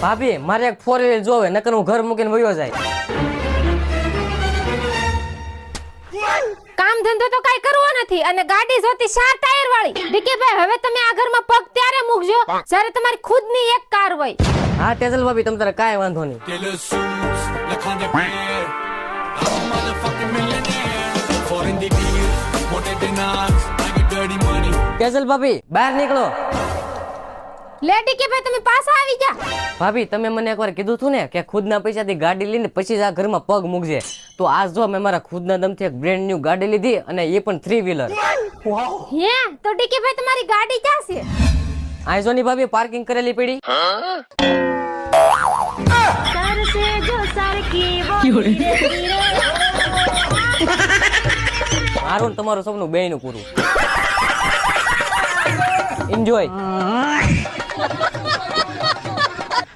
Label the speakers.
Speaker 1: ભાભી મારે એક 4 વ્હીલ જોવે નકર હું ઘર મૂકીને વયો જાય.
Speaker 2: કામ ધંધો તો કાઈ કરવો નથી અને ગાડી જોતી 4 ટાયર વાળી. ડીકેભાઈ હવે તમે આ ઘરમાં પગ ત્યારે મૂકજો જ્યારે તમારી ખુદની એક કાર હોય.
Speaker 1: હા તેજલ ભાભી તમ તારે કાંઈ વાંધો નહીં. તેજલ ભાભી બહાર નીકળો.
Speaker 2: લે ડીકેભાઈ તમે પાછા આવી જા.
Speaker 1: ભાભી તમે મને એકવાર કીધું હતું ને કે ખુદના પૈસાથી ગાડી લઈને પછી જ આ ઘરમાં પગ મૂકજે. તો આજ જો મેં મારા ખુદના દમથી એક બ્રેન્ડ ન્યુ ગાડી લીધી અને એ પણ 3 વ્હીલર.
Speaker 2: હે તો ડીકેભાઈ તમારી ગાડી ક્યાં છે?
Speaker 1: આ જોની ભાભી પાર્કિંગ કરેલી પડી. મારું ને તમારું સપનું બેયનું પૂરું. એન્જોય.